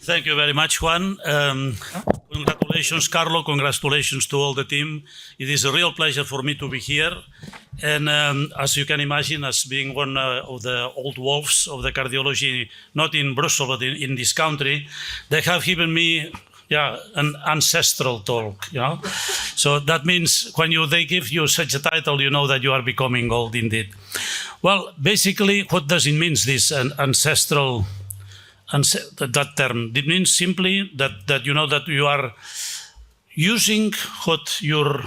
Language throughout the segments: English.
Thank you very much, Juan. Congratulations, Carlo. Congratulations to all the team. It is a real pleasure for me to be here. And as you can imagine, as being one of the old wolves of the cardiology, not in Brussels, but in this country, they have given me an ancestral talk, So that means when they give you such a title, you know that you are becoming old indeed. Well, basically, what does it mean, this ancestral, that term? It means simply that you know that you are using what your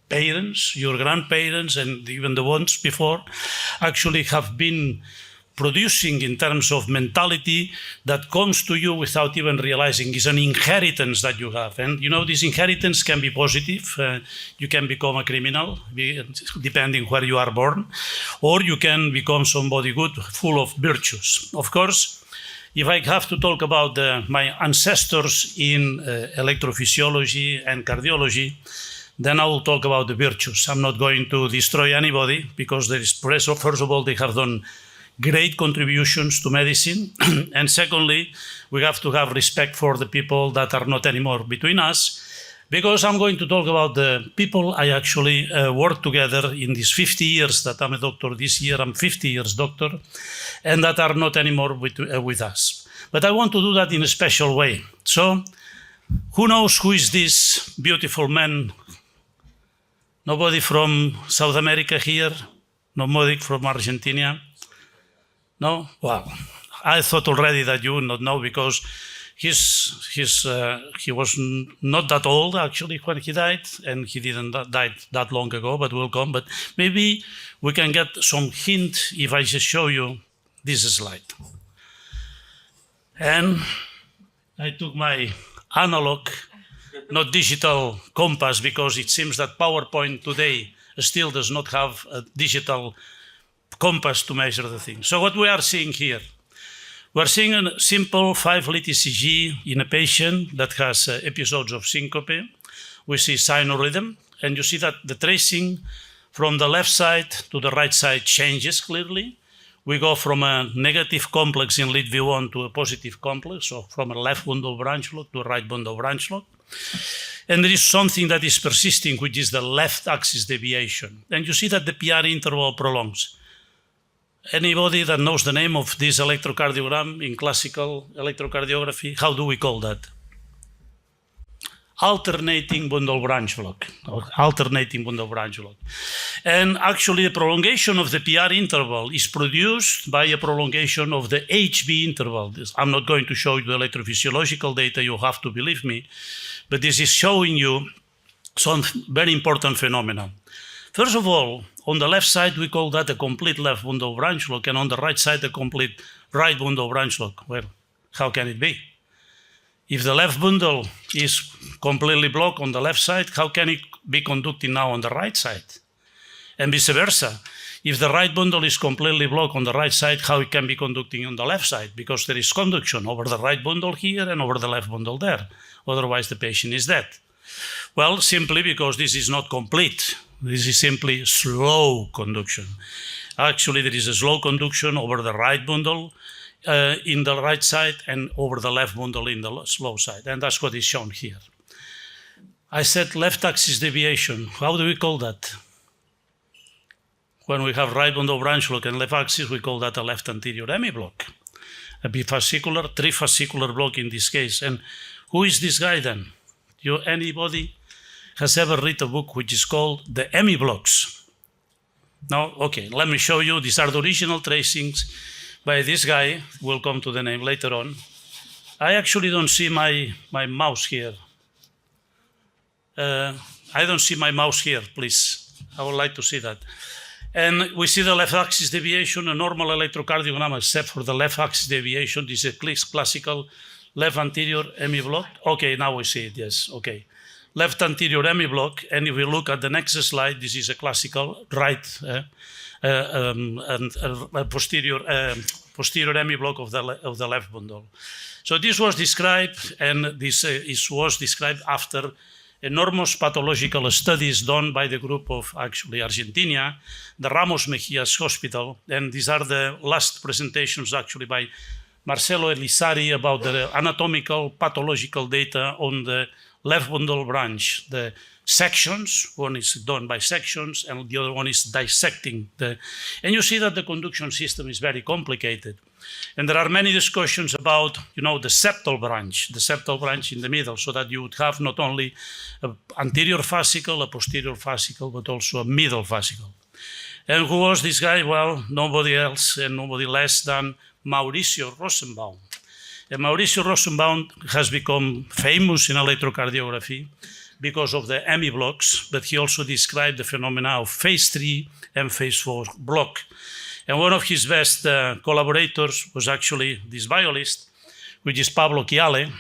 parents, your grandparents, and even the ones before actually have been producing in terms of mentality that comes to you without even realizing. It's an inheritance that you have. And this inheritance can be positive. You can become a criminal, depending where you are born, or you can become somebody good, full of virtues. Of course, if I have to talk about my ancestors in electrophysiology and cardiology, then I will talk about the virtues. I'm not going to destroy anybody because first of all, they have done great contributions to medicine. And secondly, we have to have respect for the people that are not anymore between us, because I'm going to talk about the people I actually worked together in these 50 years that I'm a doctor. This year I'm 50 years doctor, and that are not anymore with us. But I want to do that in a special way. So who knows who is this beautiful man? Nobody from South America here? Nobody from Argentina? No? Well, I thought already that you would not know, because he was not that old actually when he died, and he didn't die that long ago, but will come. But maybe we can get some hint if I just show you this slide. And I took my analog, not digital compass, because it seems that PowerPoint today still does not have a digital compass to measure the thing. So what we are seeing here, we're seeing a simple 5-lead ECG in a patient that has episodes of syncope. We see sinurhythm, and you see that the tracing from the left side to the right side changes clearly. We go from a negative complex in lead V1 to a positive complex, so from a left bundle branch lock to a right bundle branch lock. And there is something that is persisting, which is the left axis deviation. And you see that the PR interval prolongs. Anybody that knows the name of this electrocardiogram in classical electrocardiography, how do we call that? Alternating bundle branch block. Alternating bundle branch block. And actually the prolongation of the PR interval is produced by a prolongation of the HB interval. I'm not going to show you the electrophysiological data, you have to believe me, but this is showing you some very important phenomena. First of all, on the left side, we call that a complete left bundle branch lock, and on the right side, a complete right bundle branch lock. Well, how can it be? If the left bundle is completely blocked on the left side, how can it be conducting now on the right side? And vice versa. If the right bundle is completely blocked on the right side, how it can be conducting on the left side? Because there is conduction over the right bundle here and over the left bundle there. Otherwise, the patient is dead. Well, simply because this is not complete. This is simply slow conduction. Actually, there is a slow conduction over the right bundle in the right side and over the left bundle in the slow side. And that's what is shown here. I said left axis deviation. How do we call that? When we have right bundle branch block and left axis, we call that a left anterior hemiblock. A bifascicular, trifascicular block in this case. And who is this guy then? Anybody has ever read a book which is called The Hemiblocks? No? Okay, let me show you. These are the original tracings by this guy. We'll come to the name later on. I actually don't see my mouse here. I don't see my mouse here, please. I would like to see that. And we see the left axis deviation, a normal electrocardiogram, except for the left axis deviation. This is a classical left anterior hemiblock. Okay, now we see it, yes, okay. Left anterior hemiblock, and if we look at the next slide, this is a classical right and posterior hemiblock of the left bundle. So this was described, and this was described after enormous pathological studies done by the group of actually Argentina, the Ramos Mejia's hospital, and these are the last presentations actually by Marcelo Elisari about the anatomical pathological data on the left bundle branch. The sections, one is done by sections and the other one is dissecting. And you see that the conduction system is very complicated. And there are many discussions about, the septal branch in the middle, so that you would have not only an anterior fascicle, a posterior fascicle, but also a middle fascicle. And who was this guy? Well, nobody else and nobody less than Mauricio Rosenbaum. And Mauricio Rosenbaum has become famous in electrocardiography because of the EMI blocks, but he also described the phenomena of phase 3 and phase 4 block. And one of his best collaborators was actually this violist, which is Pablo Chiale.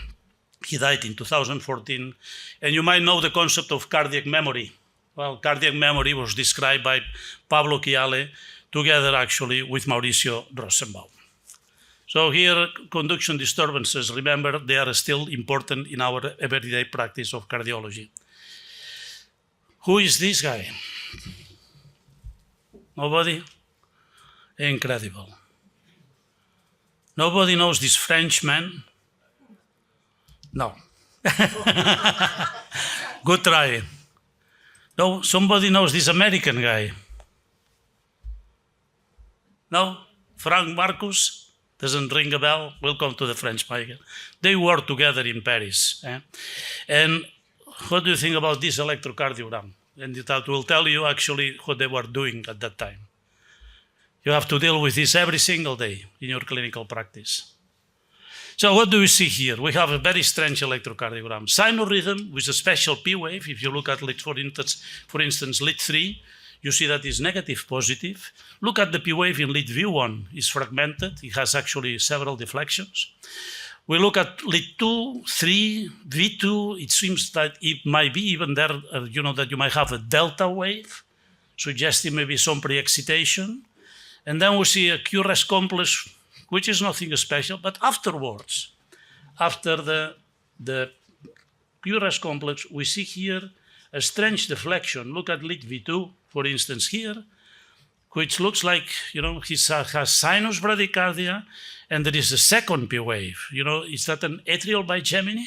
He died in 2014. And you might know the concept of cardiac memory. Well, cardiac memory was described by Pablo Chiale together actually with Mauricio Rosenbaum. So here, conduction disturbances, remember, they are still important in our everyday practice of cardiology. Who is this guy? Nobody? Incredible. Nobody knows this Frenchman? No. Good try. No, somebody knows this American guy? No? Frank Marcus? Doesn't ring a bell? We'll come to the French Michael. They worked together in Paris. And what do you think about this electrocardiogram? And that will tell you actually what they were doing at that time. You have to deal with this every single day in your clinical practice. So what do we see here? We have a very strange electrocardiogram. Sinurhythm with a special P wave. If you look at, for instance, lead 3, you see that it's negative positive. Look at the P wave in lead V1. It's fragmented. It has actually several deflections. We look at lead 2, 3, V2. It seems that it might be even there, that you might have a delta wave, suggesting maybe some pre-excitation. And then we see a QRS complex, which is nothing special, but afterwards, after the QRS complex, we see here a strange deflection. Look at lead V2, for instance, here, which looks like, he has sinus bradycardia, and there is a second P wave. Is that an atrial bigeminy?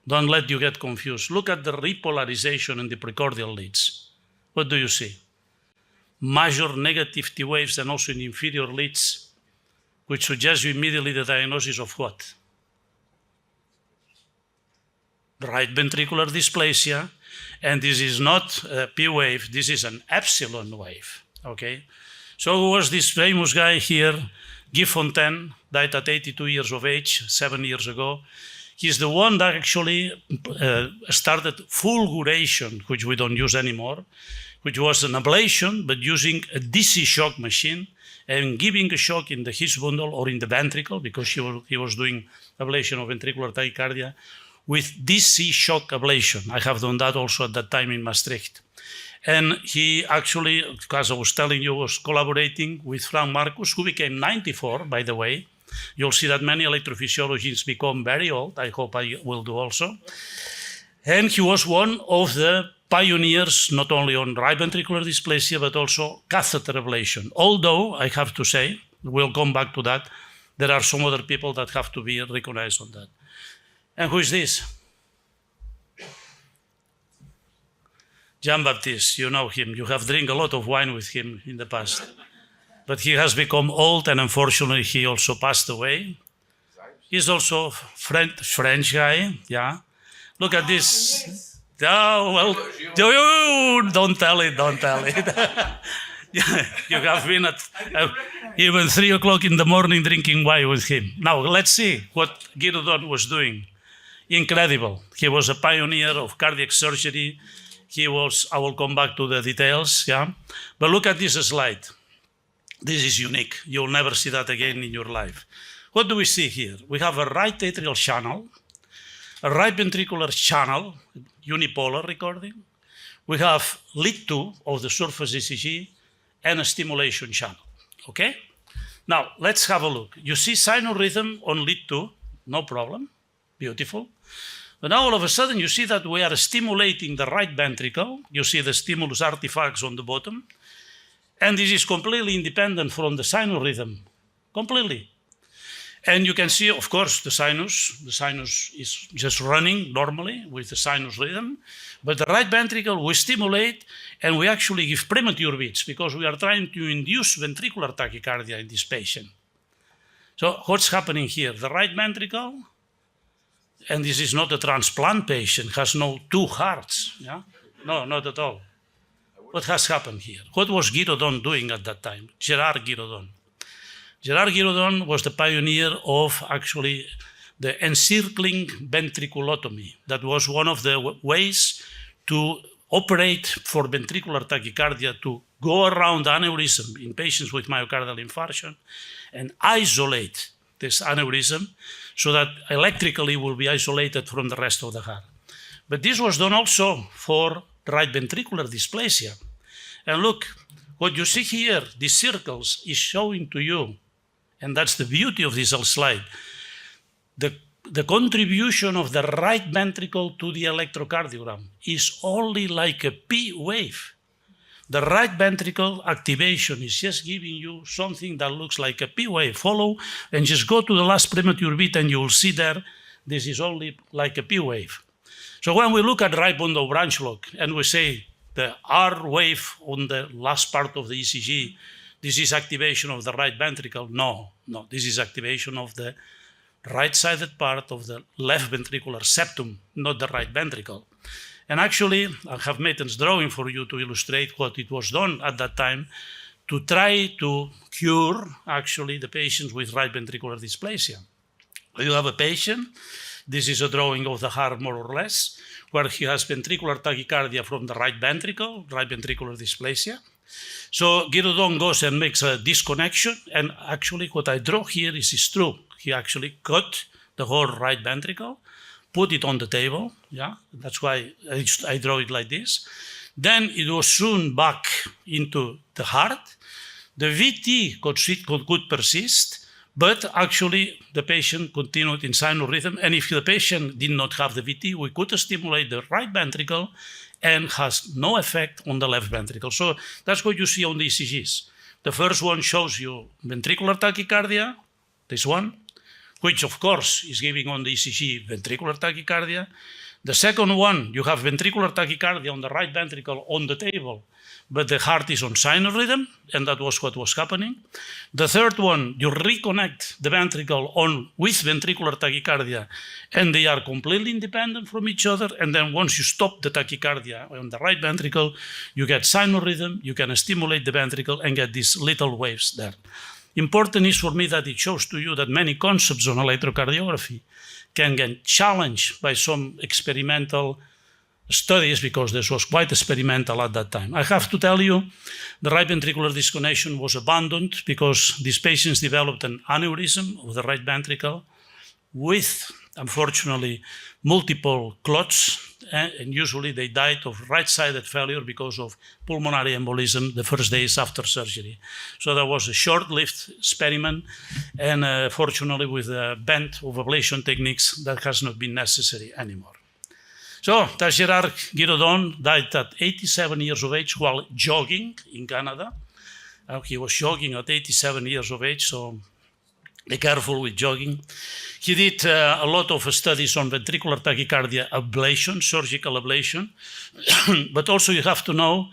Don't let you get confused. Look at the repolarization in the precordial leads. What do you see? Major negative T waves and also in inferior leads, which suggests you immediately the diagnosis of what? Right ventricular dysplasia, and this is not a P wave, this is an epsilon wave, okay? So who was this famous guy here? Guy Fontaine, died at 82 years of age, 7 years ago. He's the one that actually started fulguration, which we don't use anymore, which was an ablation, but using a DC shock machine and giving a shock in the His bundle or in the ventricle, because he was doing ablation of ventricular tachycardia, with DC shock ablation. I have done that also at that time in Maastricht. And he actually, as I was telling you, was collaborating with Frank Marcus, who became 94, by the way. You'll see that many electrophysiologists become very old. I hope I will do also. And he was one of the pioneers, not only on right ventricular dysplasia, but also catheter ablation. Although, I have to say, we'll come back to that, there are some other people that have to be recognized on that. And who is this? Jean-Baptiste, you know him. You have drank a lot of wine with him in the past. But he has become old, and unfortunately, he also passed away. He's also French guy, yeah. Look at this. Oh, well, don't tell it. You have been at even 3 o'clock in the morning drinking wine with him. Now, let's see what Guido was doing. Incredible. He was a pioneer of cardiac surgery. I will come back to the details, yeah. But look at this slide. This is unique. You'll never see that again in your life. What do we see here? We have a right atrial channel, a right ventricular channel, unipolar recording. We have lead 2 of the surface ECG and a stimulation channel, okay? Now, let's have a look. You see sinurhythm on lead 2, no problem, beautiful. But now all of a sudden you see that we are stimulating the right ventricle. You see the stimulus artifacts on the bottom. And this is completely independent from the sinurhythm. completely. And you can see, of course, the sinus is just running normally with the sinus rhythm, but the right ventricle we stimulate and we actually give premature beats because we are trying to induce ventricular tachycardia in this patient. So what's happening here? The right ventricle, and this is not a transplant patient, has no two hearts. Yeah? No, not at all. What has happened here? What was Giraudon doing at that time? Gerard Giraudon. Gerard Giraudon was the pioneer of actually the encircling ventriculotomy. That was one of the ways to operate for ventricular tachycardia, to go around aneurysm in patients with myocardial infarction and isolate this aneurysm so that electrically will be isolated from the rest of the heart. But this was done also for right ventricular dysplasia. And look, what you see here, these circles, is showing to you, and that's the beauty of this slide, the contribution of the right ventricle to the electrocardiogram is only like a P wave. The right ventricle activation is just giving you something that looks like a P wave. Follow and just go to the last premature beat and you will see there, this is only like a P wave. So when we look at right bundle branch lock and we say the R wave on the last part of the ECG, this is activation of the right ventricle. No, this is activation of the right-sided part of the left ventricular septum, not the right ventricle. And actually, I have made a drawing for you to illustrate what it was done at that time to try to cure actually the patients with right ventricular dysplasia. You have a patient, this is a drawing of the heart more or less, where he has ventricular tachycardia from the right ventricle, right ventricular dysplasia. So Giraudon goes and makes a disconnection, and actually what I draw here is true. He actually cut the whole right ventricle, put it on the table, yeah, that's why I draw it like this. Then it was thrown back into the heart. The VT could persist, but actually the patient continued in sinus rhythm, and if the patient did not have the VT, we could stimulate the right ventricle and has no effect on the left ventricle. So that's what you see on the ECGs. The first one shows you ventricular tachycardia, this one, which of course is giving on the ECG ventricular tachycardia. The second one, you have ventricular tachycardia on the right ventricle on the table, but the heart is on sinus rhythm, and that was what was happening. The third one, you reconnect the ventricle on with ventricular tachycardia, and they are completely independent from each other. And then once you stop the tachycardia on the right ventricle, you get sinus rhythm, you can stimulate the ventricle and get these little waves there. Important is for me that it shows to you that many concepts on electrocardiography can get challenged by some experimental studies, because this was quite experimental at that time. I have to tell you, the right ventricular disconnection was abandoned because these patients developed an aneurysm of the right ventricle with, unfortunately, multiple clots, and usually they died of right-sided failure because of pulmonary embolism the first days after surgery. So that was a short-lived experiment, and fortunately with the bent of ablation techniques, that has not been necessary anymore. So Gerard Giraudon died at 87 years of age while jogging in Canada. He was jogging at 87 years of age, so be careful with jogging. He did a lot of studies on ventricular tachycardia ablation, surgical ablation, but also you have to know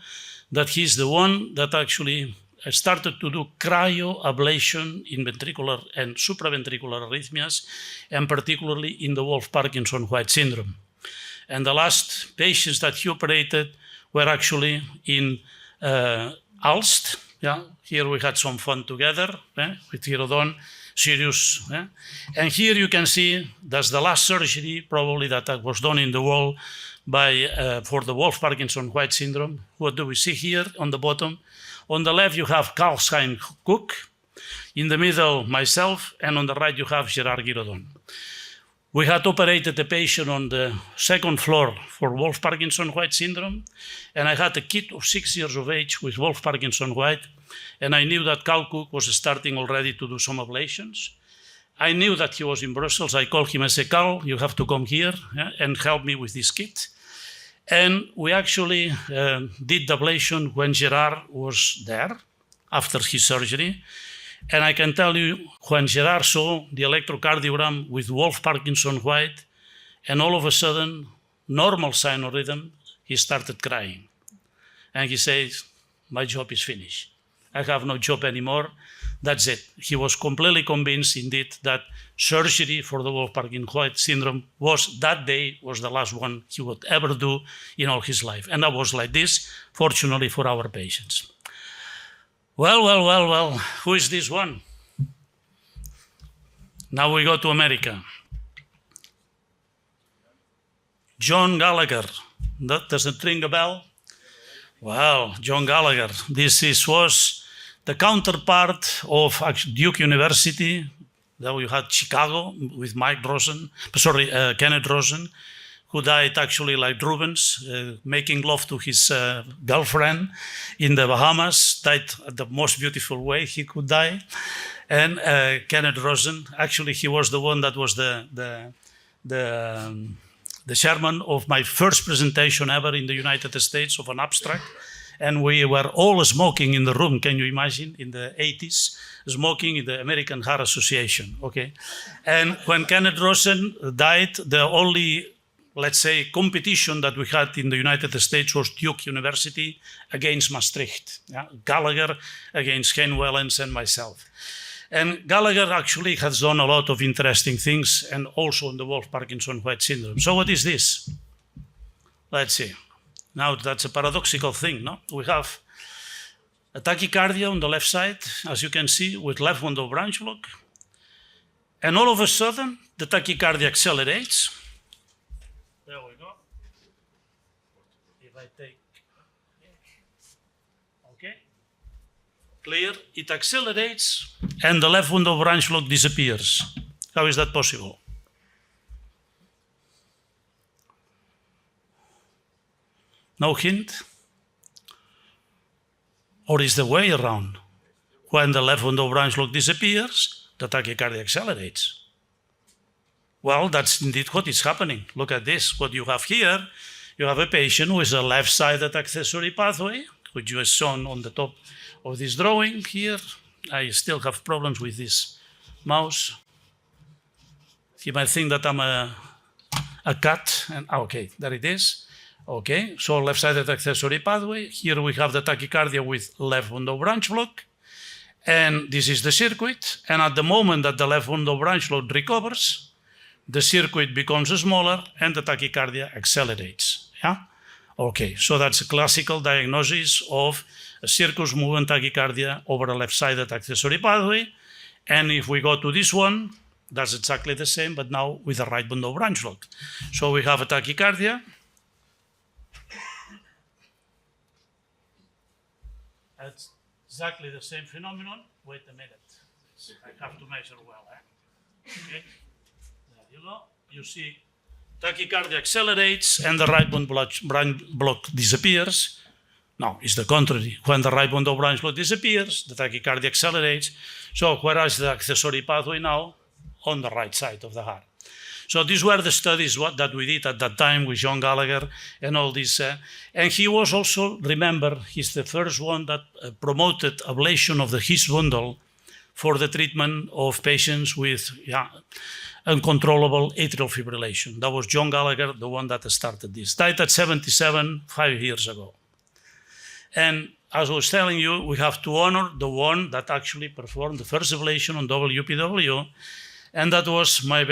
that he's the one that actually started to do cryoablation in ventricular and supraventricular arrhythmias, and particularly in the Wolff-Parkinson-White syndrome. And the last patients that he operated were actually in Aalst. Yeah? Here we had some fun together with Giraudon, serious. And here you can see that's the last surgery probably that was done in the world for the Wolff-Parkinson-White syndrome. What do we see here on the bottom? On the left you have Karlsheim Cook, in the middle myself, and on the right you have Gerard Giraudon. We had operated a patient on the second floor for Wolff-Parkinson-White syndrome, and I had a kid of 6 years of age with Wolff-Parkinson-White, and I knew that Carl Cook was starting already to do some ablations. I knew that he was in Brussels. I called him and said, Carl, you have to come here and help me with this kit. And we actually did the ablation when Gerard was there after his surgery. And I can tell you, when Gerard saw the electrocardiogram with Wolf Parkinson White, and all of a sudden, normal sinurhythm, he started crying. And he says, my job is finished. I have no job anymore. That's it. He was completely convinced, indeed, that surgery for the Wolf Parkinson White syndrome was, that day, was the last one he would ever do in all his life. And that was like this, fortunately for our patients. Well, who is this one? Now we go to America. John Gallagher. That doesn't ring a bell? Well, John Gallagher. Was the counterpart of Duke University. Then we had Chicago with Kenneth Rosen, who died actually like Rubens, making love to his girlfriend in the Bahamas, died the most beautiful way he could die. And Kenneth Rosen, actually he was the one that was the chairman of my first presentation ever in the United States of an abstract. And we were all smoking in the room, can you imagine, in the 80s, smoking in the American Heart Association, okay? And when Kenneth Rosen died, the only, let's say, competition that we had in the United States was Duke University against Maastricht. Yeah? Gallagher against Ken Wellens and myself. And Gallagher actually has done a lot of interesting things, and also in the Wolf Parkinson White syndrome. So what is this? Let's see. Now that's a paradoxical thing, no? We have a tachycardia on the left side, as you can see, with left window branch block. And all of a sudden, the tachycardia accelerates. There we go. If I take, okay, clear, it accelerates, and the left window branch block disappears. How is that possible? No hint? Or is the way around? When the left window branch block disappears, the tachycardia accelerates. Well, that's indeed what is happening. Look at this. What you have here, you have a patient with a left-sided accessory pathway, which is shown on the top of this drawing here. I still have problems with this mouse. You might think that I'm a cat. And okay, there it is. Okay, so left-sided accessory pathway. Here we have the tachycardia with left window branch block. And this is the circuit. And at the moment that the left window branch block recovers, the circuit becomes smaller and the tachycardia accelerates. Yeah? Okay, so that's a classical diagnosis of a circus movement tachycardia over a left-sided accessory pathway. And if we go to this one, that's exactly the same, but now with a right window branch block. So we have a tachycardia. That's exactly the same phenomenon. Wait a minute. I have to measure well. Okay. There you go. You see tachycardia accelerates and the right window branch block disappears. No, it's the contrary. When the right window branch block disappears, the tachycardia accelerates. So whereas the accessory pathway now on the right side of the heart. So these were the studies that we did at that time with John Gallagher and all this. And he was also, remember, he's the first one that promoted ablation of the His bundle for the treatment of patients with uncontrollable atrial fibrillation. That was John Gallagher, the one that started this. Died at 77, 5 years ago. And as I was telling you, we have to honor the one that actually performed the first ablation on WPW. And that was my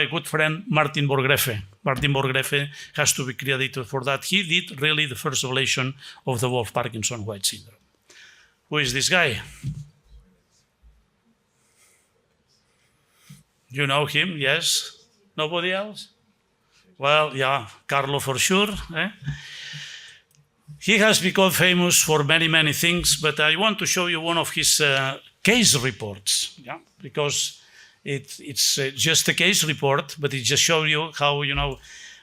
good friend, Martin Borgrefe. Martin Borgrefe has to be credited for that. He did really the first ablation of the Wolf Parkinson White syndrome. Who is this guy? You know him, yes? Nobody else? Well, yeah, Carlo for sure. He has become famous for many, many things, but I want to show you one of his case reports, because it's just a case report, but it just shows you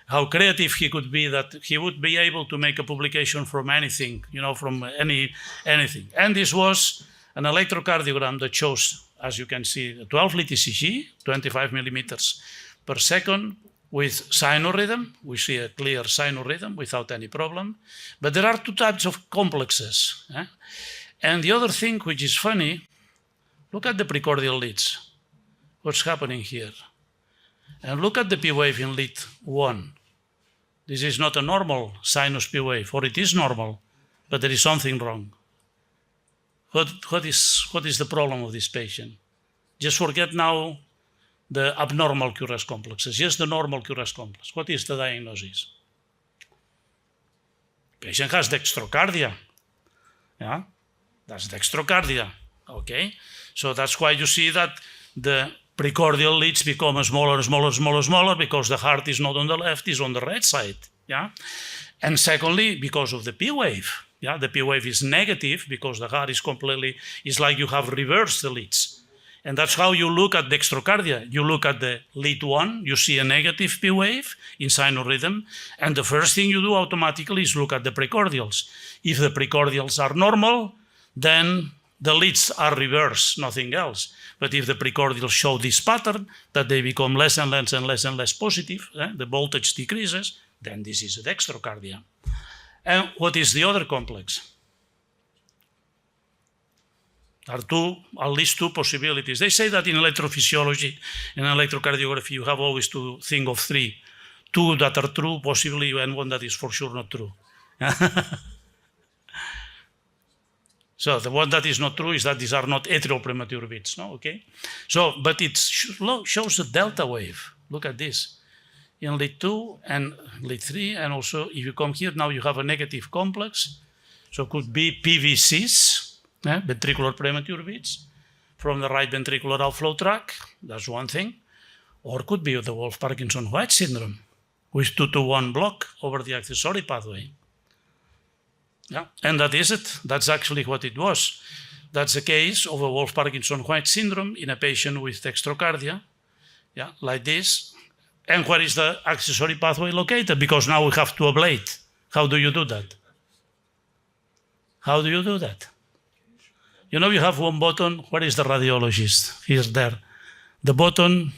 how creative he could be, that he would be able to make a publication from anything, from anything. And this was an electrocardiogram that shows, as you can see, a 12-lead ECG, 25 millimeters per second, with sinurhythm. We see a clear sinurhythm without any problem. But there are two types of complexes. And the other thing which is funny, Look at the precordial leads. What's happening here? And look at the P wave in lead 1. This is not a normal sinus P wave, or it is normal, but there is something wrong. What is the problem of this patient? Just forget now the abnormal QRS complexes, just the normal QRS complex. What is the diagnosis? Patient has dextrocardia. Yeah, that's dextrocardia. Okay, so that's why you see that the precordial leads become smaller, smaller, smaller, smaller, because the heart is not on the left, it's on the right side. Yeah, and secondly, because of the P wave. Yeah, the P wave is negative because the heart is completely, it's like you have reversed the leads. And that's how you look at dextrocardia. You look at the lead 1, you see a negative P wave in sinurhythm, and the first thing you do automatically is look at the precordials. If the precordials are normal, then the leads are reversed, nothing else. But if the precordials show this pattern, that they become less and less and less and less positive, the voltage decreases, then this is a dextrocardia. And what is the other complex? There are at least two possibilities. They say that in electrophysiology and electrocardiography, you have always to think of three. Two that are true, possibly, and one that is for sure not true. So the one that is not true is that these are not atrial premature beats, no? Okay? So, but it shows a delta wave. Look at this. In lead 2 and lead 3, and also if you come here, now you have a negative complex. So it could be PVCs, ventricular premature beats, from the right ventricular outflow tract. That's one thing. Or it could be the Wolff-Parkinson-White syndrome with 2-to-1 block over the accessory pathway. Yeah, and that is it. That's actually what it was. That's a case of a Wolff-Parkinson-White syndrome in a patient with dextrocardia, yeah, like this. And where is the accessory pathway located? Because now we have to ablate. How do you do that? How do you do that? You know, you have one button. Where is the radiologist? He's there. The button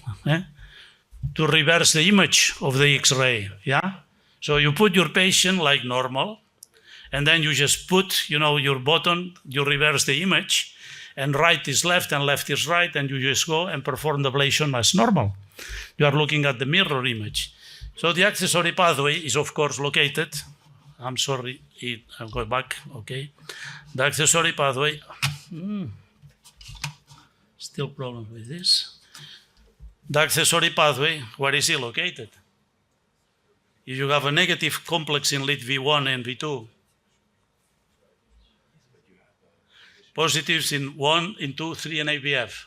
to reverse the image of the X-ray. Yeah. So you put your patient like normal, and then you just put, your button. You reverse the image, and right is left and left is right, and you just go and perform the ablation as normal. You are looking at the mirror image. So the accessory pathway is, of course, located. I'm sorry, I'll go back, okay. The accessory pathway, still problem with this. The accessory pathway, where is it located? If you have a negative complex in lead V1 and V2, positives in 1, in 2, 3, and AVF.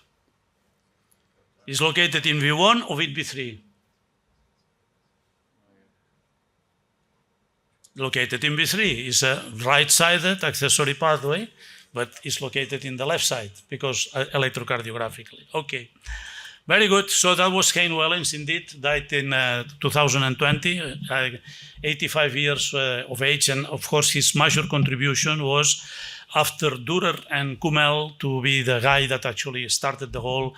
Is located in V1 or in V3? Located in V3. It's a right-sided accessory pathway, but it's located in the left side because electrocardiographically. Okay, very good. So that was Hein Wellens, indeed, died in 2020, 85 years of age, and of course his major contribution was after Dürer and Kummel to be the guy that actually started the whole,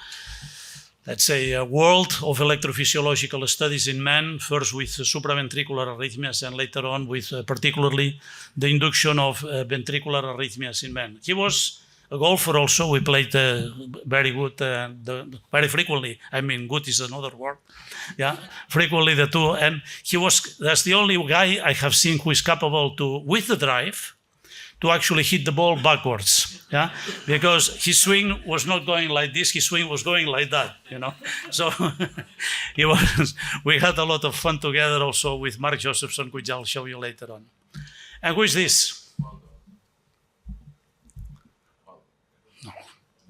let's say, a world of electrophysiological studies in men, first with supraventricular arrhythmias and later on with particularly the induction of ventricular arrhythmias in men. He was a golfer also. We played very good, very frequently. I mean, good is another word. Yeah, frequently the two. And that's the only guy I have seen who is capable to, with the drive, to actually hit the ball backwards, yeah, because his swing was not going like this, his swing was going like that, So we had a lot of fun together also with Mark Josephson, which I'll show you later on. And who is this?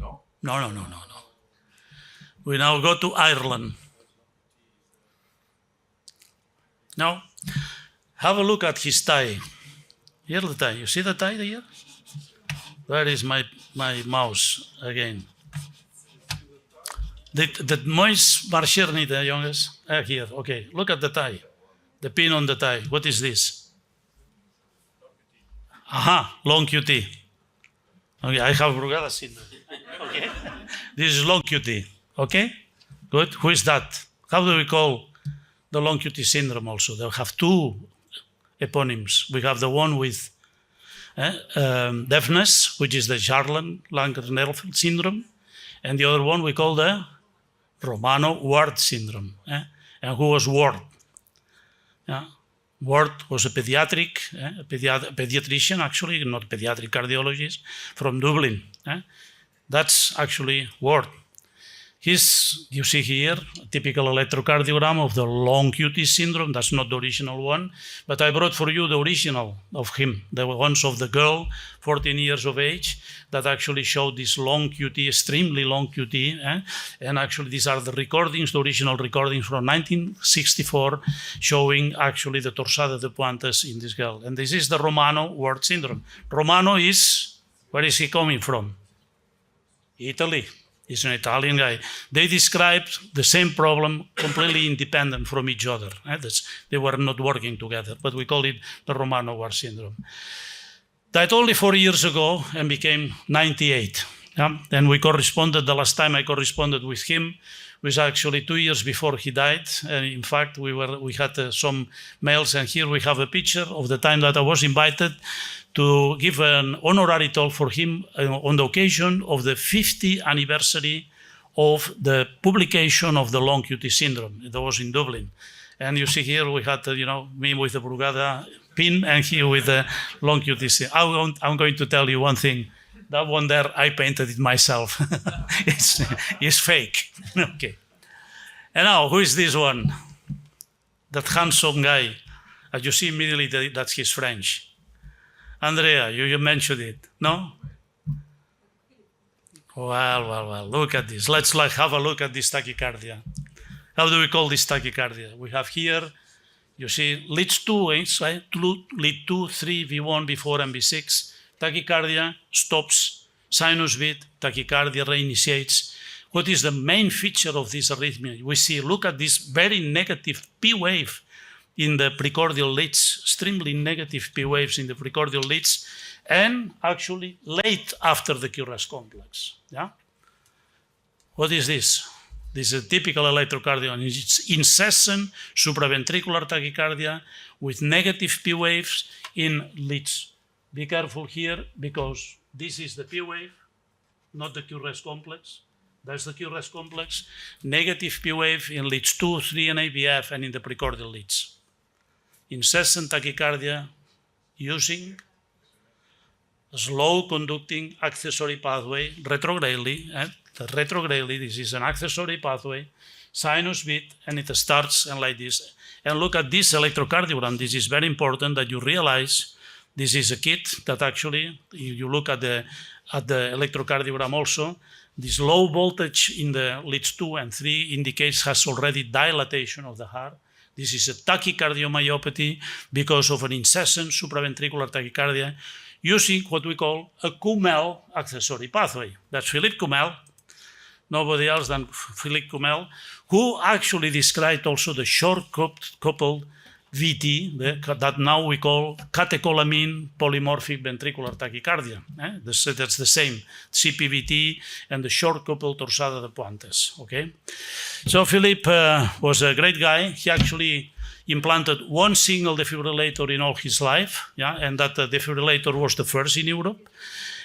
No. We now go to Ireland. Now, have a look at his tie. Here the tie. You see the tie here? Where is my mouse again? The mouse marcher niet, jongens. Here, okay. Look at the tie. The pin on the tie. What is this? Aha, long QT. Okay, I have Brugada syndrome. Okay. This is long QT. Okay? Good. Who is that? How do we call the long QT syndrome also? They have two eponyms. We have the one with deafness, which is the Charlen-Langer-Nerfeld syndrome, And the other one we call the Romano-Ward syndrome. And who was Ward? Ward was a pediatrician, actually, not a pediatric cardiologist, from Dublin. That's actually Ward. You see here, a typical electrocardiogram of the long QT syndrome. That's not the original one, but I brought for you the original of him, the ones of the girl, 14 years of age, that actually showed this long QT, extremely long QT. And actually, these are the recordings, the original recordings from 1964, showing actually the torsada de pointes in this girl. And this is the Romano-Ward syndrome. Romano is, where is he coming from? Italy. He's an Italian guy. They described the same problem completely independent from each other. They were not working together, but we call it the Romano-Ward syndrome. Died only 4 years ago and became 98. And we corresponded, the last time I corresponded with him was actually 2 years before he died. And in fact, we had some mails, and here we have a picture of the time that I was invited to give an honorary talk for him on the occasion of the 50th anniversary of the publication of the long QT syndrome. That was in Dublin. And you see here we had, me with the Brugada pin and he with the long QT syndrome. I'm going to tell you one thing. That one there, I painted it myself. It's fake. Okay. And now, who is this one? That handsome guy. As you see immediately, that he's French. Andrea, you mentioned it, no? Well, look at this. Let's have a look at this tachycardia. How do we call this tachycardia? We have here, you see, leads 2, right? Lead 2, 3, V1, V4, and V6. Tachycardia stops, sinus beat, tachycardia reinitiates. What is the main feature of this arrhythmia? We see, look at this very negative P wave in the precordial leads, extremely negative P waves in the precordial leads, and actually late after the QRAS complex. What is this? This is a typical electrocardiogram. It's incessant supraventricular tachycardia with negative P waves in leads. Be careful here because this is the P wave, not the QRAS complex. That's the QRAS complex. Negative P wave in leads 2, 3, and AVF, and in the precordial leads. Incessant tachycardia using a slow conducting accessory pathway retrogradely. Retrogradely, this is an accessory pathway, sinus beat, and it starts and like this. And look at this electrocardiogram. This is very important that you realize this is a kit that actually, if you look at the electrocardiogram also, this low voltage in the leads 2 and 3 indicates has already dilatation of the heart. This is a tachycardiomyopathy because of an incessant supraventricular tachycardia using what we call a Kumel accessory pathway. That's Philippe Kumel, nobody else than Philippe Kumel, who actually described also the short-coupled VT, that now we call catecholamine polymorphic ventricular tachycardia. That's the same, CPVT and the short-coupled torsada de pointes. Okay, so Philippe was a great guy. He actually implanted one single defibrillator in all his life, and that defibrillator was the first in Europe.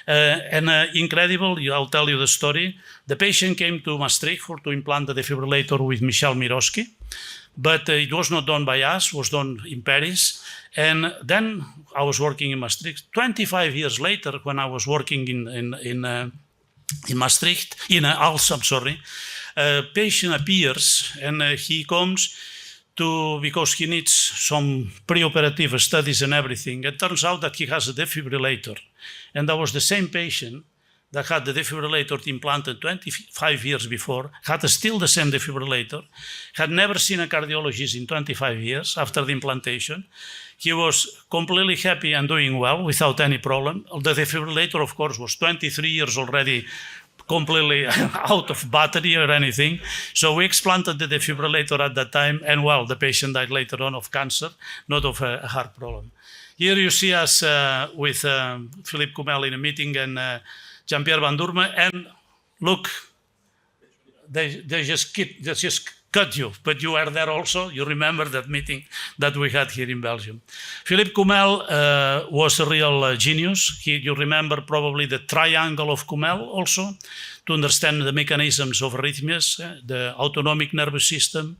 Incredible, I'll tell you the story. The patient came to Maastricht to implant the defibrillator with Michel Miroski. But it was not done by us, it was done in Paris. And then I was working in Maastricht. 25 years later, when I was working in Maastricht, in Alsam, a patient appears and he comes because he needs some preoperative studies and everything. It turns out that he has a defibrillator. And that was the same patient that had the defibrillator implanted 25 years before, had still the same defibrillator, had never seen a cardiologist in 25 years after the implantation. He was completely happy and doing well without any problem. The defibrillator, of course, was 23 years already completely out of battery or anything. So we explanted the defibrillator at that time, and well, the patient died later on of cancer, not of a heart problem. Here you see us with Philippe Kumel in a meeting and Jean-Pierre Van Durme, and look, they just cut you, but you were there also. You remember that meeting that we had here in Belgium. Philippe Coumel was a real genius. You remember probably the triangle of Coumel also, to understand the mechanisms of arrhythmias, the autonomic nervous system,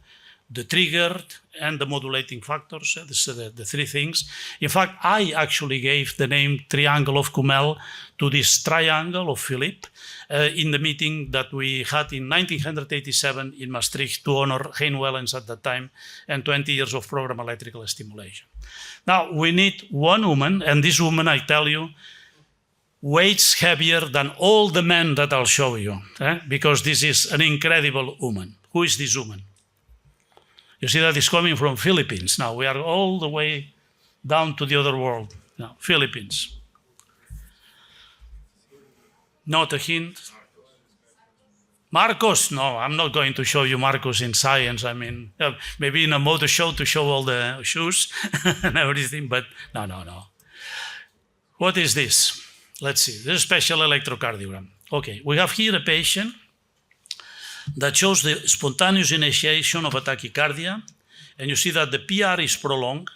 the trigger, and the modulating factors. This are the three things. In fact, I actually gave the name triangle of Coumel to this triangle of Philippe in the meeting that we had in 1987 in Maastricht to honor Hein Wellens at that time and 20 years of program electrical stimulation. Now, we need one woman, and this woman, I tell you, weighs heavier than all the men that I'll show you, because this is an incredible woman. Who is this woman? You see that it's coming from Philippines. Now, we are all the way down to the other world. Now, Philippines. Not a hint. Marcos? No, I'm not going to show you Marcos in science. I mean, maybe in a motor show to show all the shoes and everything, but no. What is this? Let's see. This is a special electrocardiogram. Okay, we have here a patient that shows the spontaneous initiation of a tachycardia, and you see that the PR is prolonged.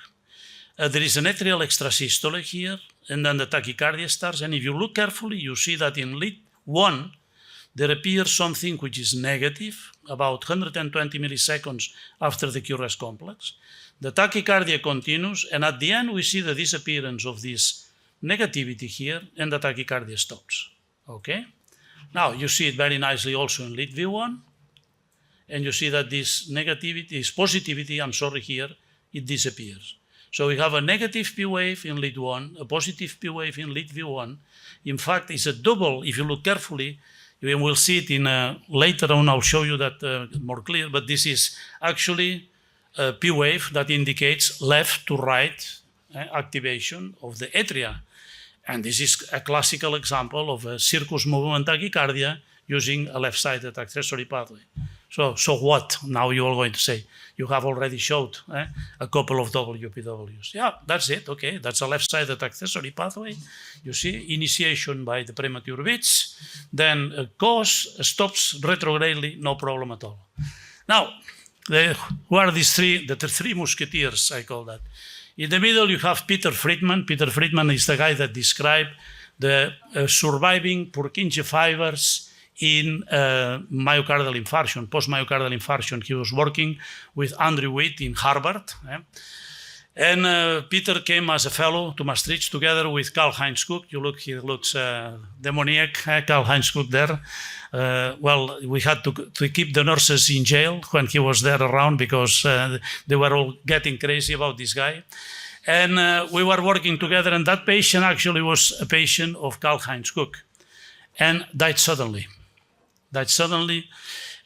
There is an atrial extrasystole here, and then the tachycardia starts, and if you look carefully, you see that in lead 1, there appears something which is negative, about 120 milliseconds after the QRS complex. The tachycardia continues, and at the end, we see the disappearance of this negativity here, and the tachycardia stops, okay? Now, you see it very nicely also in lead V1, and you see that this negativity, this positivity, here, it disappears. So we have a negative P wave in lead 1, a positive P wave in lead V1. In fact, it's a double, if you look carefully, and we'll see it in later on, I'll show you that more clear, but this is actually a P wave that indicates left to right activation of the atria. And this is a classical example of a circus movement tachycardia using a left-sided accessory pathway. So what? Now you're going to say, you have already showed a couple of WPWs. Yeah, that's it, okay. That's a left-sided accessory pathway. You see, initiation by the premature beats, then a cause stops retrogradely, no problem at all. Now, who are these three? The three musketeers, I call that. In the middle, you have Peter Friedman. Peter Friedman is the guy that described the surviving Purkinje fibers in myocardial infarction, post-myocardial infarction. He was working with Andrew Witt in Harvard. And Peter came as a fellow to Maastricht together with Karl-Heinz Cook. You look, he looks demoniac, Karl-Heinz Cook there. Well, we had to keep the nurses in jail when he was there around because they were all getting crazy about this guy. And we were working together, and that patient actually was a patient of Karl-Heinz Cook and died suddenly.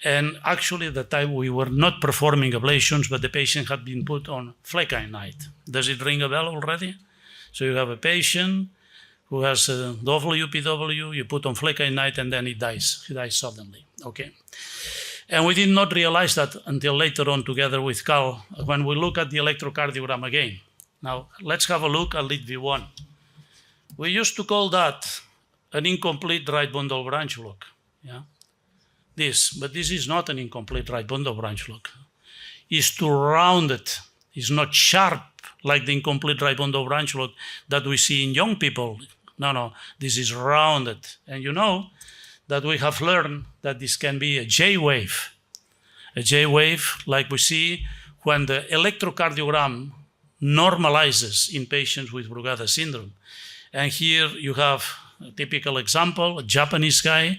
And actually at that time we were not performing ablations, but the patient had been put on flecainide. Does it ring a bell already? So you have a patient who has a WPW, you put on flecainide, and then he dies. He dies suddenly, okay? And we did not realize that until later on together with Carl, when we look at the electrocardiogram again. Now, let's have a look at lead V1. We used to call that an incomplete right bundle branch lock, yeah? But this is not an incomplete right bundle branch lock. It's too rounded. It's not sharp like the incomplete right bundle branch lock that we see in young people. No, this is rounded. And you know that we have learned that this can be a J wave. A J wave like we see when the electrocardiogram normalizes in patients with Brugada syndrome. And here you have a typical example, a Japanese guy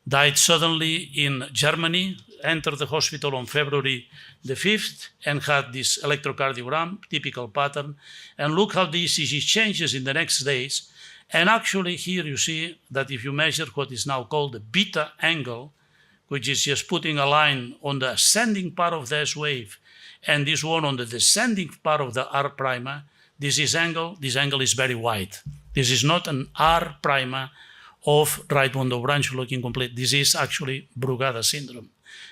died suddenly in Germany, entered the hospital on February the 5th and had this electrocardiogram, typical pattern. And look how the ECG changes in the next days. And actually here you see that if you measure what is now called the beta angle, which is just putting a line on the ascending part of the S wave and this one on the descending part of the R prima, this angle is very wide. This is not an R prima of right bundle branch lock incomplete. This is actually Brugada syndrome.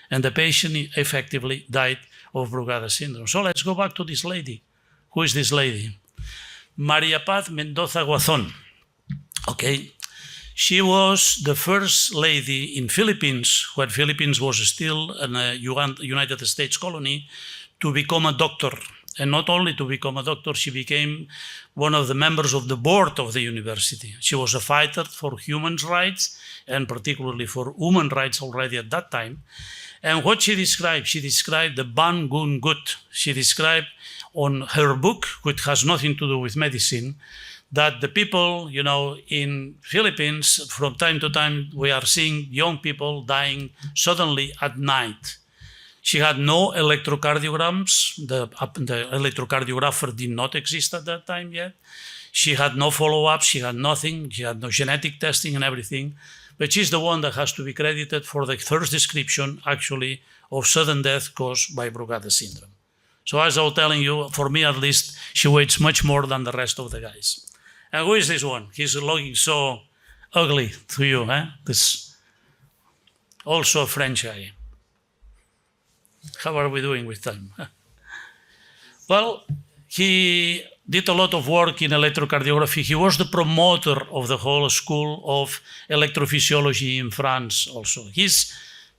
And the patient effectively died of Brugada syndrome. So let's go back to this lady. Who is this lady? Maria Paz Mendoza Guazon. Okay. She was the first lady in Philippines, when Philippines was still a United States colony, to become a doctor. And not only to become a doctor, she became one of the members of the board of the university. She was a fighter for human rights, and particularly for women rights already at that time. And what she described the Ban Gun Gut. She described on her book, which has nothing to do with medicine, that the people, in Philippines, from time to time, we are seeing young people dying suddenly at night. She had no electrocardiograms. The electrocardiographer did not exist at that time yet. She had no follow-up. She had nothing. She had no genetic testing and everything. But she's the one that has to be credited for the first description, actually, of sudden death caused by Brugada syndrome. So as I was telling you, for me at least, she weighs much more than the rest of the guys. And who is this one? He's looking so ugly to you, eh? This also a French guy. How are we doing with time? Well, he did a lot of work in electrocardiography. He was the promoter of the whole school of electrophysiology in France also. He's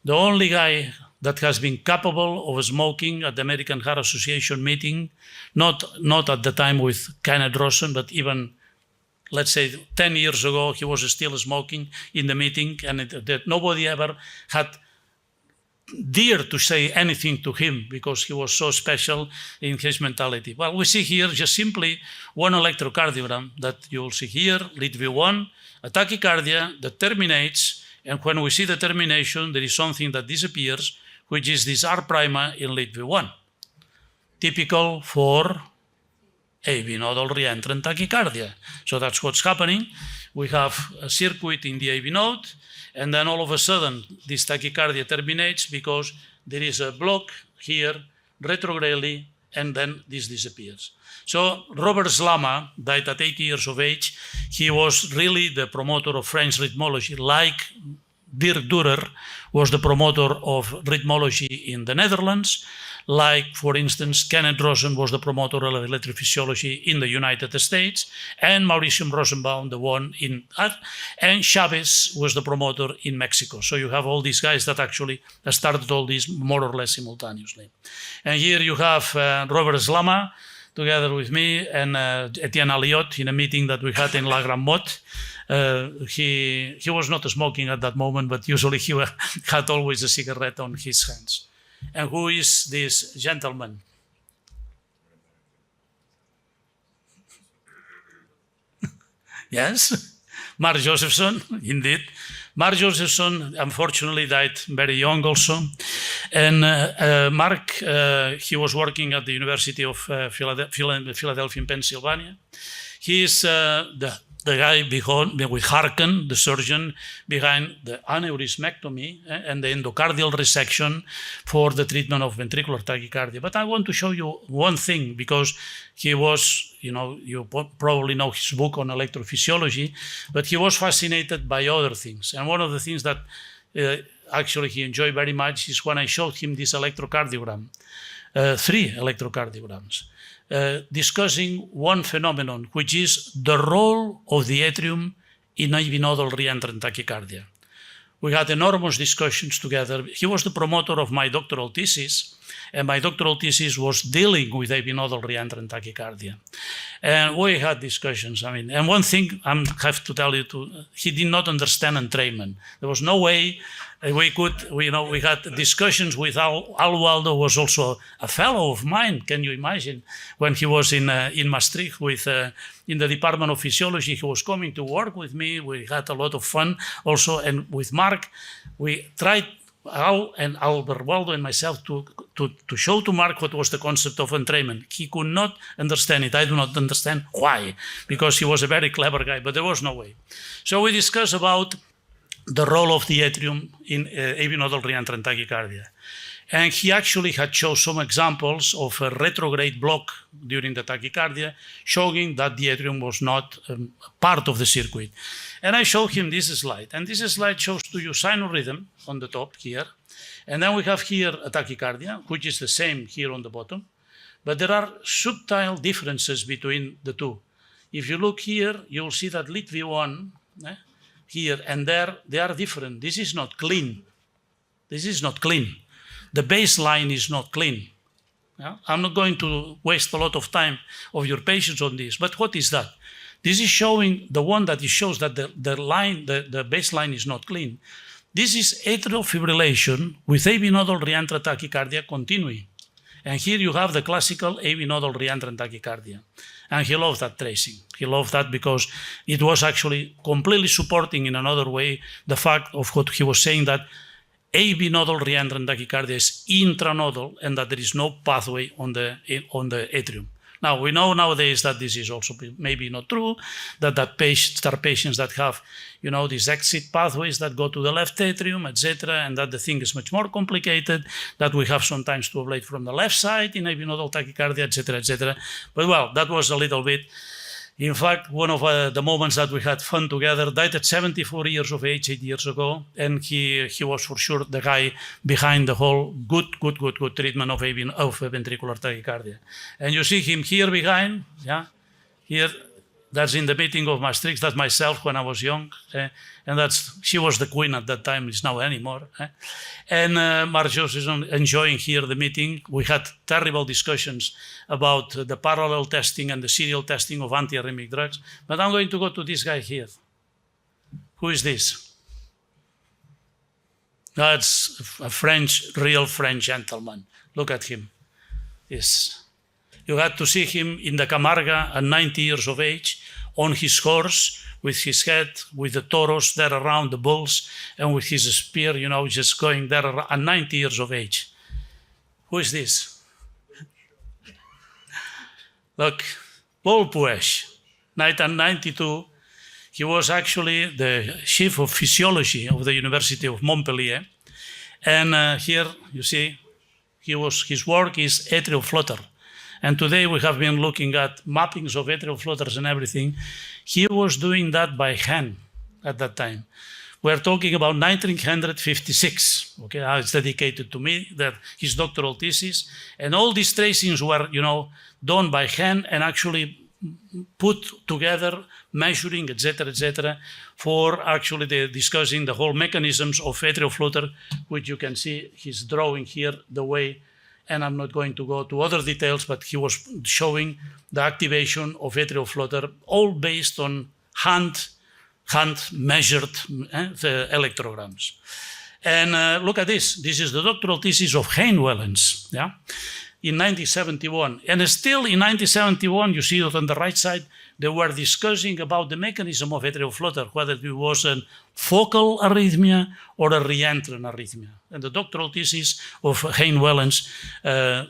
the only guy that has been capable of smoking at the American Heart Association meeting, not at the time with Kenneth Rosen, but even, let's say, 10 years ago, he was still smoking in the meeting, and that nobody ever had dared to say anything to him because he was so special in his mentality. Well, we see here just simply one electrocardiogram that you will see here, lead V1, a tachycardia that terminates, and when we see the termination, there is something that disappears, which is this R' in lead V1, typical for AV nodal reentrant tachycardia. So that's what's happening. We have a circuit in the AV node, and then all of a sudden, this tachycardia terminates because there is a block here, retrogradely, and then this disappears. So Robert Slama died at 80 years of age. He was really the promoter of French rhythmology, like Dirk Durer was the promoter of rhythmology in the Netherlands, like, for instance, Kenneth Rosen was the promoter of electrophysiology in the United States, and Mauricio Rosenbaum, the one in, and Chavez was the promoter in Mexico. So you have all these guys that actually started all these more or less simultaneously. And here you have Robert Slama, together with me, and Etienne Alliot in a meeting that we had in La Grande Motte. He was not smoking at that moment, but usually he had always a cigarette on his hands. And who is this gentleman? Yes, Mark Josephson, indeed. Mark Josephson unfortunately died very young also. And Mark, he was working at the University of Philadelphia in Pennsylvania. He is the guy with Harkin, the surgeon, behind the aneurysmectomy and the endocardial resection for the treatment of ventricular tachycardia. But I want to show you one thing, because he was, you probably know his book on electrophysiology, but he was fascinated by other things. And one of the things that actually he enjoyed very much is when I showed him this electrocardiogram, 3 electrocardiograms. Discussing one phenomenon, which is the role of the atrium in AV nodal reentrant tachycardia. We had enormous discussions together. He was the promoter of my doctoral thesis, and my doctoral thesis was dealing with AV nodal reentrant tachycardia. And we had discussions. And one thing I have to tell you, he did not understand entrainment. There was no way we could, we had discussions with Al Waldo, was also a fellow of mine. Can you imagine? When he was in Maastricht in the Department of Physiology, he was coming to work with me. We had a lot of fun also. And with Mark, we tried, Al and Albert Waldo and myself, to show to Mark what was the concept of entrainment. He could not understand it. I do not understand why, because he was a very clever guy, but there was no way. So we discussed about the role of the atrium in AV nodal reentrant tachycardia. And he actually had shown some examples of a retrograde block during the tachycardia, showing that the atrium was not part of the circuit. And I showed him this slide. And this slide shows to you sinus rhythm on the top here. And then we have here a tachycardia, which is the same here on the bottom. But there are subtle differences between the two. If you look here, you'll see that lead V1, here and there, they are different. This is not clean. This is not clean. The baseline is not clean. Yeah? I'm not going to waste a lot of time of your patience on this, but what is that? This is showing the one that it shows that the baseline is not clean. This is atrial fibrillation with AV nodal reentrant tachycardia continuing. And here you have the classical AV nodal reentrant tachycardia. And he loved that tracing. He loved that because it was actually completely supporting in another way the fact of what he was saying, that AV nodal reentrant tachycardia is intranodal and that there is no pathway on the atrium. Now, we know nowadays that this is also maybe not true, that there are patients that have, these exit pathways that go to the left atrium, etc., and that the thing is much more complicated, that we have sometimes to ablate from the left side in AV nodal tachycardia, etc., etc. But well, that was a little bit. In fact, one of the moments that we had fun together, died at 74 years of age 8 years ago, and he was for sure the guy behind the whole good treatment of ventricular tachycardia. And you see him here behind, yeah, here. That's in the meeting of Maastricht. That's myself when I was young, and she was the queen at that time. It's not anymore. And Marjos is enjoying here the meeting. We had terrible discussions about the parallel testing and the serial testing of antiarrhythmic drugs. But I'm going to go to this guy here. Who is this? That's a real French gentleman. Look at him. Yes. You had to see him in the Camarga at 90 years of age, on his horse, with his head, with the toros there around the bulls, and with his spear, just going there at 90 years of age. Who is this? Look, Paul Puech, 1992, he was actually the chief of physiology of the University of Montpellier. And here, you see, his work is atrial flutter. And today we have been looking at mappings of atrial flutters and everything. He was doing that by hand at that time. We're talking about 1956. Okay, it's dedicated to me, that his doctoral thesis. And all these tracings were, done by hand and actually put together, measuring, etc., for actually discussing the whole mechanisms of atrial flutter, which you can see he's drawing here the way. And I'm not going to go to other details, but he was showing the activation of atrial flutter, all based on hand-measured the electrograms. And look at this. This is the doctoral thesis of Hein Wellens, yeah, in 1971. And still in 1971, you see it on the right side, they were discussing about the mechanism of atrial flutter, whether it was a focal arrhythmia or a reentrant arrhythmia. And the doctoral thesis of Hein Wellens,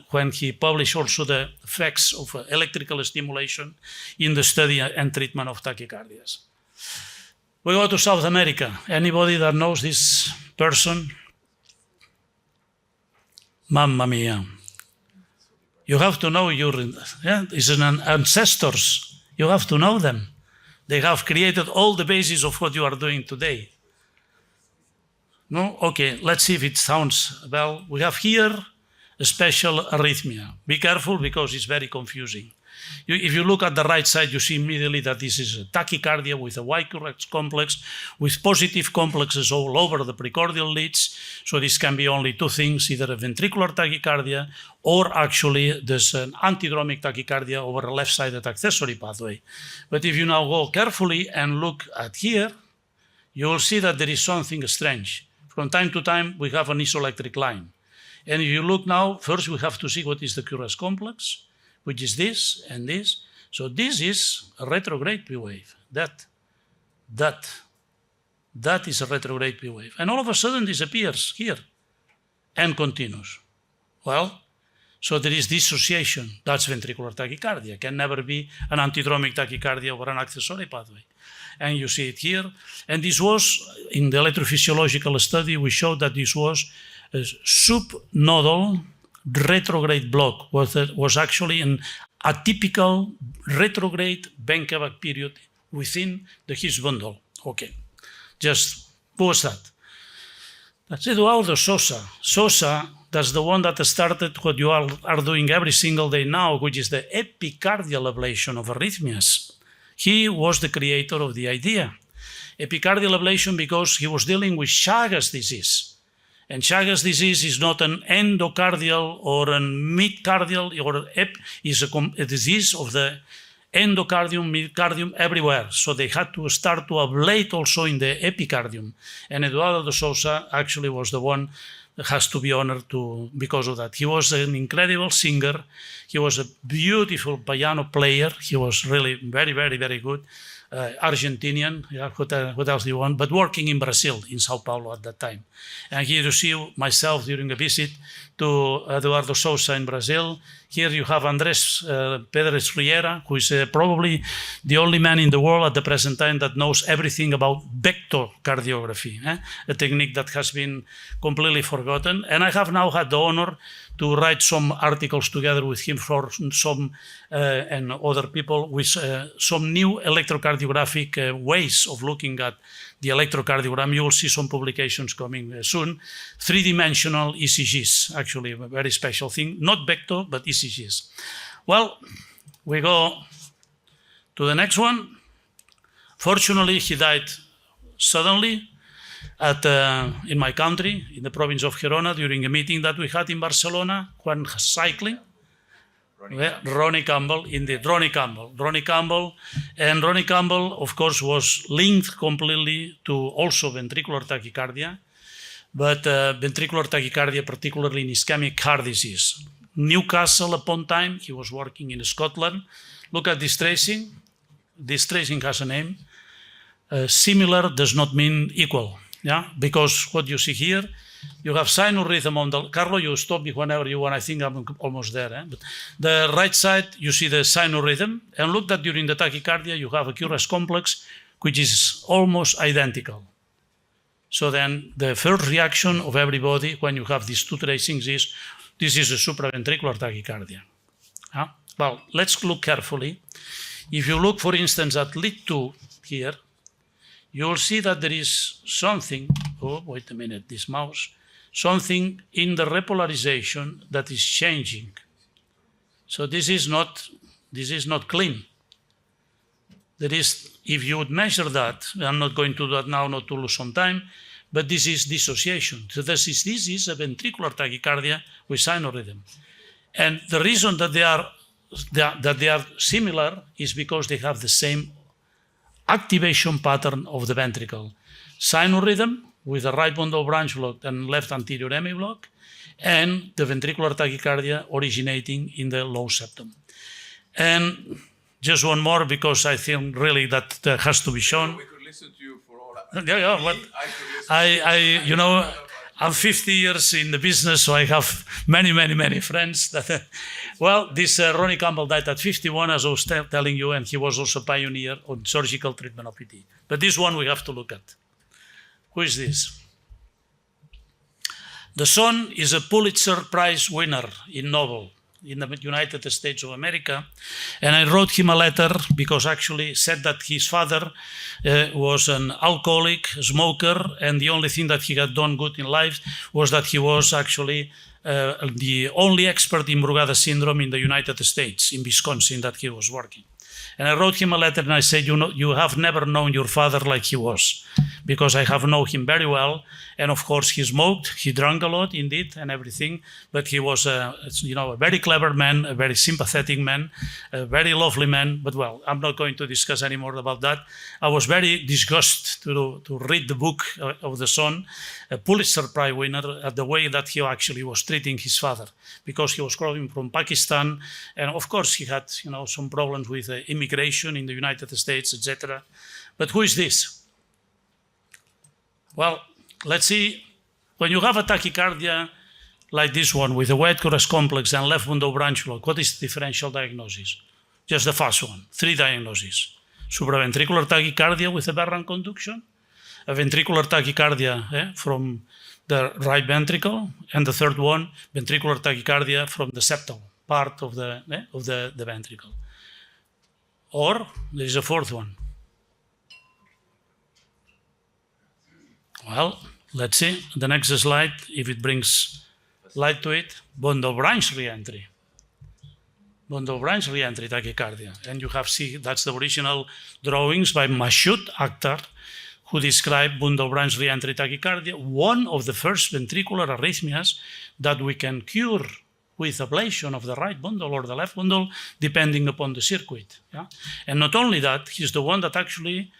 when he published also the effects of electrical stimulation in the study and treatment of tachycardias. We go to South America. Anybody that knows this person? Mamma mia. You have to know it's an ancestors. You have to know them. They have created all the basis of what you are doing today. No? Okay, let's see if it sounds well. We have here a special arrhythmia. Be careful because it's very confusing. If you look at the right side, you see immediately that this is a tachycardia with a Y-correct complex, with positive complexes all over the precordial leads. So this can be only two things, either a ventricular tachycardia or actually there's an antidromic tachycardia over a left-sided accessory pathway. But if you now go carefully and look at here, you will see that there is something strange. From time to time, we have an isoelectric line. And if you look now, first we have to see what is the QRS complex, which is this and this. So this is a retrograde P wave. That is a retrograde P wave. And all of a sudden disappears here and continues. Well, so there is dissociation. That's ventricular tachycardia. Can never be an antidromic tachycardia or an accessory pathway. And you see it here. And this was, in the electrophysiological study, we showed that this was a subnodal retrograde block, was actually an atypical retrograde Benkevac period within the Higgs bundle. Okay, just who was that? That's Eduardo Sosa. Sosa, that's the one that started what you are doing every single day now, which is the epicardial ablation of arrhythmias. He was the creator of the idea. epicardial ablation because he was dealing with Chagas disease. And Chagas disease is not an endocardial or a midcardial, or is a disease of the endocardium, midcardium, everywhere. So they had to start to ablate also in the epicardium. And Eduardo de Sousa actually was the one that has to be honored because of that. He was an incredible singer. He was a beautiful piano player. He was really very, very, very good. Argentinian, yeah, what else do you want? But working in Brazil, in Sao Paulo at that time. And here you see myself during a visit to Eduardo Sousa in Brazil. Here you have Andres Pedres Riera, who is probably the only man in the world at the present time that knows everything about vectorcardiography, a technique that has been completely forgotten. And I have now had the honor to write some articles together with him for some and other people with some new electrocardiographic ways of looking at the electrocardiogram. You will see some publications coming soon. Three-dimensional ECGs, actually a very special thing. Not vector, but ECGs. Well, we go to the next one. Fortunately, he died suddenly in my country, in the province of Gerona, during a meeting that we had in Barcelona when cycling. Ronnie Campbell, indeed, Ronnie Campbell. And Ronnie Campbell, of course, was linked completely to also ventricular tachycardia, but ventricular tachycardia, particularly in ischemic heart disease. Newcastle upon time, he was working in Scotland. Look at this tracing. This tracing has a name. Similar does not mean equal, yeah? Because what you see here, you have sinurhythm on the... Carlo, you stop me whenever you want. I think I'm almost there. But the right side, you see the sinurhythm. And look that during the tachycardia, you have a QRS complex, which is almost identical. So then the first reaction of everybody when you have these two tracings is, this is a supraventricular tachycardia. Well, let's look carefully. If you look, for instance, at lead 2 here, you will see that there is something, oh, wait a minute, this mouse, something in the repolarization that is changing. So this is not clean. There is, if you would measure that, I'm not going to do that now, not to lose some time, but this is dissociation. So this is a ventricular tachycardia with sinurhythm. And the reason that they are similar is because they have the same activation pattern of the ventricle. Sinurhythm with the right bundle branch block and left anterior hemiblock, and the ventricular tachycardia originating in the low septum. And just one more, because I think really that has to be shown. We could listen to you for all that. Yeah, but you know, I'm 50 years in the business, so I have many friends that, well, this Ronnie Campbell died at 51, as I was telling you, and he was also a pioneer on surgical treatment of PT. But this one we have to look at. Who is this? The son is a Pulitzer Prize winner in novel in the United States of America. And I wrote him a letter because actually said that his father was an alcoholic, a smoker, and the only thing that he had done good in life was that he was actually the only expert in Brugada syndrome in the United States, in Wisconsin, that he was working. And I wrote him a letter and I said, you have never known your father like he was, because I have known him very well. And of course, he smoked, he drank a lot indeed and everything, but he was a very clever man, a very sympathetic man, a very lovely man. But well, I'm not going to discuss any more about that. I was very disgusted to read the book of the son, a Pulitzer Prize winner, at the way that he actually was treating his father, because he was coming from Pakistan. And of course, he had some problems with immigration in the United States, etc. But who is this? Well, let's see. When you have a tachycardia like this one with a wide QRS complex and left bundle branch block, what is the differential diagnosis? Just the first one, 3 diagnoses. Supraventricular tachycardia with aberrant conduction, a ventricular tachycardia from the right ventricle, and the third one, ventricular tachycardia from the septal part of the ventricle. Or there is a fourth one. Well, let's see the next slide, if it brings light to it. Bundle branch reentry. Bundle branch reentry tachycardia. And you have seen that's the original drawings by Mashoud Akhtar, who described bundle branch reentry tachycardia, one of the first ventricular arrhythmias that we can cure with ablation of the right bundle or the left bundle, depending upon the circuit. Yeah? And not only that, he's the one that actually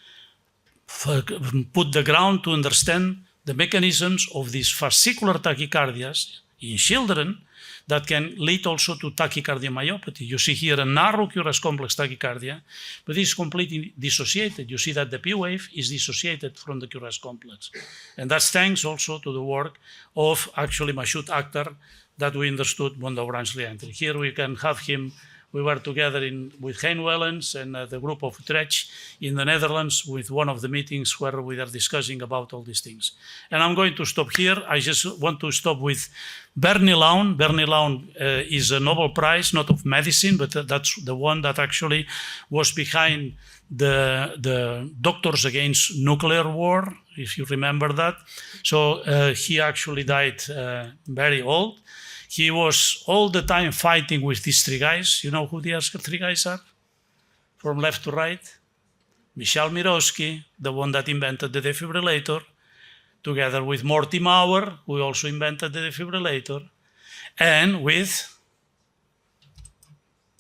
put the ground to understand the mechanisms of these fascicular tachycardias in children that can lead also to tachycardiomyopathy. You see here a narrow QRS complex tachycardia, but it's completely dissociated. You see that the P wave is dissociated from the QRS complex. And that's thanks also to the work of actually Mashoud Akhtar that we understood bundle branch reentry. Here we can have him. We were together with Hein Wellens and the group of Utrecht in the Netherlands with one of the meetings where we are discussing about all these things. And I'm going to stop here. I just want to stop with Bernie Laun. Bernie Laun is a Nobel Prize, not of medicine, but that's the one that actually was behind the Doctors Against Nuclear War, if you remember that. So he actually died very old. He was all the time fighting with these three guys. You know who the three guys are? From left to right. Michel Miroski, the one that invented the defibrillator, together with Morty Maurer, who also invented the defibrillator, and with,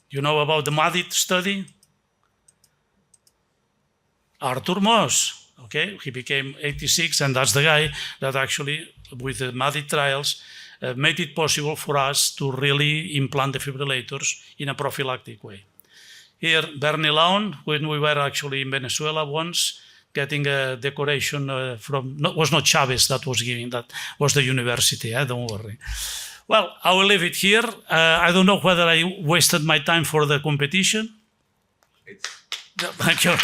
you know about the MADIT study? Arthur Moss. Okay, he became 86, and that's the guy that actually, with the MADIT trials, made it possible for us to really implant defibrillators in a prophylactic way. Here, Bernie Laun, when we were actually in Venezuela once, getting a decoration from, was not Chavez that was giving, that was the university, don't worry. Well, I will leave it here. I don't know whether I wasted my time for the competition. Thank you.